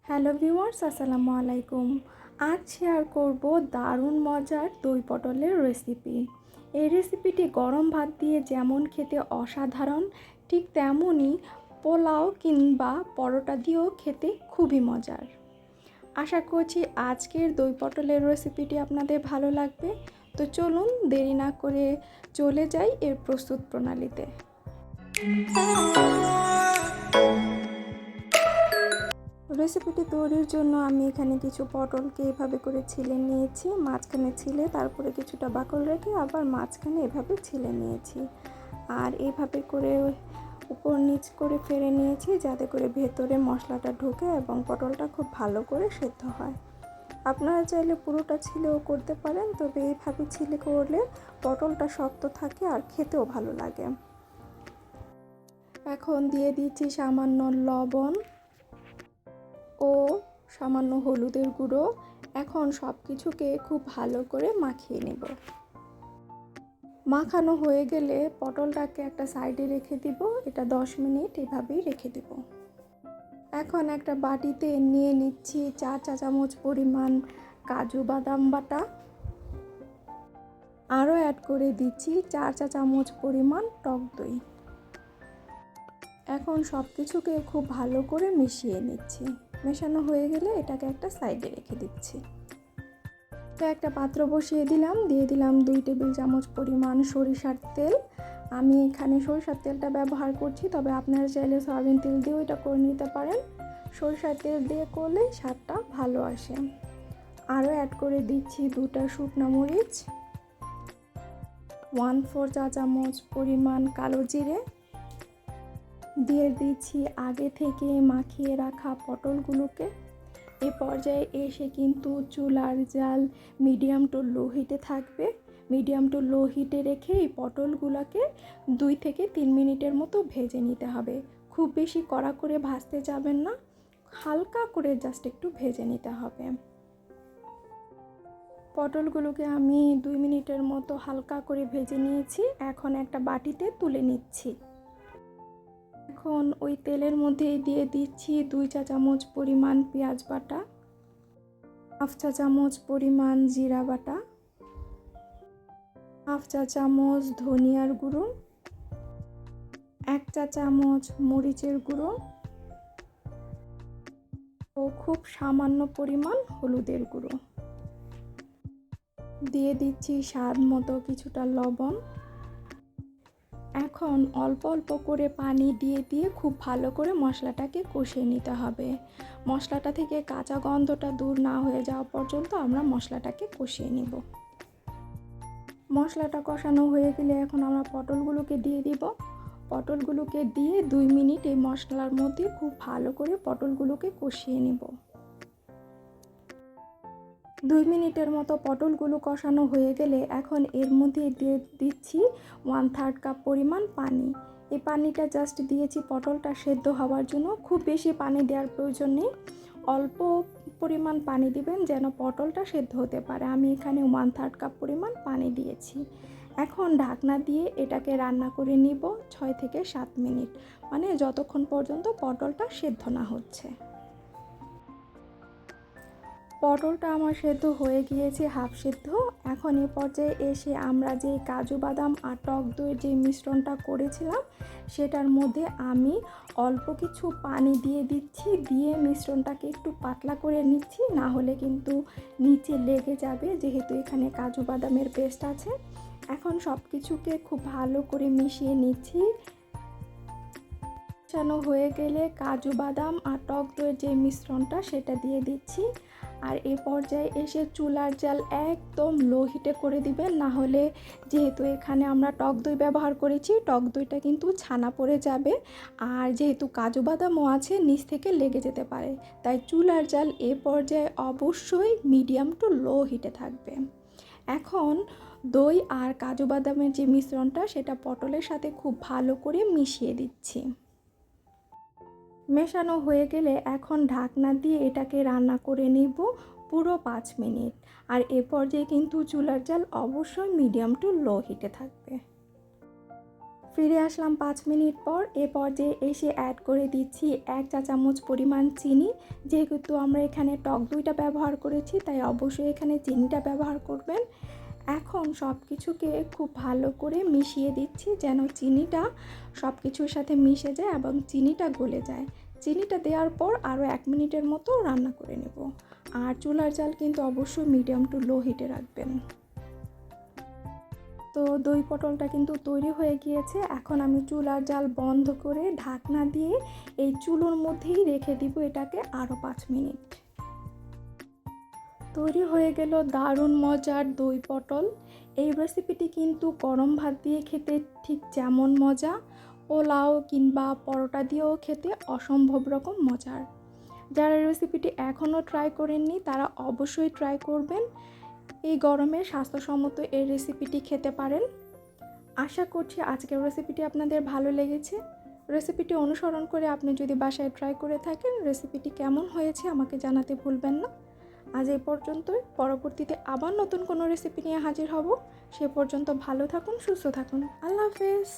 Hello viewers, আসসালামু আলাইকুম। আজ শেয়ার করব দারুণ মজার দই পটলের রেসিপি। এই রেসিপিটি গরম ভাত দিয়ে যেমন খেতে অসাধারণ, ঠিক তেমনই পোলাও কিংবা পরোটা দিয়েও খেতে খুবই মজার। আশা করছি আজকের দই পটলের রেসিপিটি আপনাদের ভালো লাগবে। তো চলুন দেরি না করে চলে যাই এর প্রস্তুত প্রণালীতে। রেসিপিটি তৈরির জন্য আমি এখানে কিছু পটলকে এভাবে করে ছিলে নিয়েছি, মাঝখানে ছিলে তারপরে কিছুটা বাকল রেখে আবার মাঝখানে এভাবে ছিলে নিয়েছি, আর এইভাবে করে উপর নিচ করে ফেলে নিয়েছি যাতে করে ভেতরে মশলাটা ঢোকে এবং পটলটা খুব ভালো করে সেদ্ধ হয়। আপনারা চাইলে পুরোটা ছিলেও করতে পারেন, তবে এইভাবে ছিলে করলে পটলটা শক্ত থাকে আর খেতেও ভালো লাগে। এখন দিয়ে দিচ্ছি সামান্য লবণ ও সামান্য হলুদের গুঁড়ো। এখন সব কিছুকে খুব ভালো করে মাখিয়ে নেব। মাখানো হয়ে গেলে পটলটাকে একটা সাইডে রেখে দিব। এটা 10 মিনিট এভাবেই রেখে দেব। এখন একটা বাটিতে নিয়ে নিচ্ছি 4 চা চামচ পরিমাণ কাজু বাদাম বাটা, আরও অ্যাড করে দিচ্ছি 4 চা চামচ পরিমাণ টক দই। এখন সব কিছুকে খুব ভালো করে মিশিয়ে নিচ্ছি। মেশানো হয়ে গেলে এটাকে একটা সাইডে রেখে দিচ্ছি। একটা পাত্র বসিয়ে দিলাম, দিয়ে দিলাম 2 টেবিল চামচ পরিমাণ সরিষার তেল। আমি এখানে সরিষার তেলটা ব্যবহার করছি, তবে আপনারা চাইলে সয়াবিন তেল দিয়েও এটা করে নিতে পারেন। সরিষার তেল দিয়ে করলে স্বাদটা ভালো আসে। আরও অ্যাড করে দিচ্ছি 2টা শুকনো মরিচ, 1/4 চা চামচ পরিমাণ কালো জিরে, দিয়ে দিচ্ছি আগে থেকে মাখিয়ে রাখা পটলগুলোকে। এই পর্যায়ে এসে কিন্তু চুলার জাল মিডিয়াম টু লো হিটে থাকবে। মিডিয়াম টু লো হিটে রেখে এই পটলগুলোকে 2 থেকে 3 মিনিটের মতো ভেজে নিতে হবে। খুব বেশি কড়া করে ভাজতে যাবেন না, হালকা করে জাস্ট একটু ভেজে নিতে হবে। পটলগুলোকে আমি 2 মিনিটের মতো হালকা করে ভেজে নিয়েছি। এখন একটা বাটিতে তুলে নিচ্ছি। এখন ওই তেলের মধ্যে দিয়ে দিচ্ছি 2 চা চামচ পরিমাণ পেঁয়াজ বাটা, 1/2 চা চামচ পরিমাণ জিরা বাটা, 1/2 চা চামচ ধনিয়ার গুঁড়ো, 1 চা চামচ মরিচের গুঁড়ো ও খুব সামান্য পরিমাণ হলুদের গুঁড়ো। দিয়ে দিচ্ছি স্বাদ মতো কিছুটা লবণ। এখন অল্প অল্প করে পানি দিয়ে দিয়ে খুব ভালো করে মশলাটাকে কষিয়ে নিতে হবে। মশলাটা থেকে কাঁচা গন্ধটা দূর না হয়ে যাওয়া পর্যন্ত আমরা মশলাটাকে কষিয়ে নেব। মশলাটা কষানো হয়ে গেলে এখন আমরা পটলগুলোকে দিয়ে দিব। পটলগুলোকে দিয়ে 2 মিনিট এই মশলার মধ্যে খুব ভালো করে পটলগুলোকে কষিয়ে নেব। 2 মিনিটের মতো পটলগুলো কষানো হয়ে গেলে এখন এর মধ্যে দিয়ে দিচ্ছি 1/3 কাপ পরিমাণ পানি। এই পানিটা জাস্ট দিয়েছি পটলটা সেদ্ধ হওয়ার জন্য, খুব বেশি পানি দেওয়ার প্রয়োজন নেই। অল্প পরিমাণ পানি দিবেন যেন পটলটা সেদ্ধ হতে পারে। আমি এখানে 1/3 কাপ পরিমাণ পানি দিয়েছি। এখন ঢাকনা দিয়ে এটাকে রান্না করে নিব 6 থেকে 7 মিনিট, মানে যতক্ষণ পর্যন্ত পটলটা সেদ্ধ না হচ্ছে। পটলটা আমার সেদ্ধ হয়ে গিয়েছে, হাফ সেদ্ধ। এখন এই পর্যায়ে এসে আমরা যে কাজু বাদাম আর টক দইয়ের যে মিশ্রণটা করেছিলাম সেটার মধ্যে আমি অল্প কিছু পানি দিয়ে দিচ্ছি, দিয়ে মিশ্রণটাকে একটু পাতলা করে নিচ্ছি, না হলে কিন্তু নিচে লেগে যাবে যেহেতু এখানে কাজু বাদামের পেস্ট আছে। এখন সব কিছুকে খুব ভালো করে মিশিয়ে নিচ্ছি। মেশানো হয়ে গেলে কাজু বাদাম আর টক দইয়ের যে মিশ্রণটা সেটা দিয়ে দিচ্ছি। আর এই পর্যায়ে এসে চুলার জাল একদম লো হিটে করে দিবেন, না হলে যেহেতু এখানে আমরা টক দই ব্যবহার করেছি টক দইটা কিন্তু ছানা পড়ে যাবে, আর যেহেতু কাজু বাদামও আছে নিচ থেকে লেগে যেতে পারে। তাই চুলার জাল এ পর্যায়ে অবশ্যই মিডিয়াম টু লো হিটে থাকবে। এখন দই আর কাজু বাদামের যে মিশ্রণটা সেটা পটলের সাথে খুব ভালো করে মিশিয়ে দিচ্ছি। মেশানো হয়ে গেলে এখন ঢাকনা দিয়ে এটাকে রান্না করে নিব পুরো 5 মিনিট। আর এ পর্যায়ে কিন্তু চুলার জাল অবশ্যই মিডিয়াম টু লো হিটে থাকবে। ফিরে আসলাম 5 মিনিট পর। এ পর্যায়ে এসে অ্যাড করে দিচ্ছি 1 চা চামচ পরিমাণ চিনি। যেহেতু আমরা এখানে টক দইটা ব্যবহার করেছি তাই অবশ্যই এখানে চিনিটা ব্যবহার করবেন। এখন সব কিছুকে খুব ভালো করে মিশিয়ে দিচ্ছি যেন চিনিটা সব কিছুর সাথে মিশে যায় এবং চিনিটা গলে যায়। চিনিটা দেওয়ার পর আরও 1 মিনিটের মতো রান্না করে নেব। আর চুলার জাল কিন্তু অবশ্যই মিডিয়াম টু লো হিটে রাখবেন। তো দই পটলটা কিন্তু তৈরি হয়ে গিয়েছে। এখন আমি চুলার জাল বন্ধ করে ঢাকনা দিয়ে এই চুলোর মধ্যেই রেখে দিব এটাকে আরও 5 মিনিট। তৈরি হয়ে গেল দারুণ মজার দই পটল। এই রেসিপিটি কিন্তু গরম ভাত দিয়ে খেতে ঠিক যেমন মজা, পোলাও কিংবা পরোটা দিয়েও খেতে অসম্ভব রকম মজার। যারা রেসিপিটি এখনও ট্রাই করেননি তারা অবশ্যই ট্রাই করবেন। এই গরমে স্বাস্থ্যসম্মত এই রেসিপিটি খেতে পারেন। আশা করছি আজকের রেসিপিটি আপনাদের ভালো লেগেছে। রেসিপিটি অনুসরণ করে আপনি যদি বাসায় ট্রাই করে থাকেন, রেসিপিটি কেমন হয়েছে আমাকে জানাতে ভুলবেন না। আজ এই পর্যন্তই। পরবর্তীতে আবার নতুন কোনো রেসিপি নিয়ে হাজির হব। সে পর্যন্ত ভালো থাকুন, সুস্থ থাকুন। আল্লাহ হাফেজ।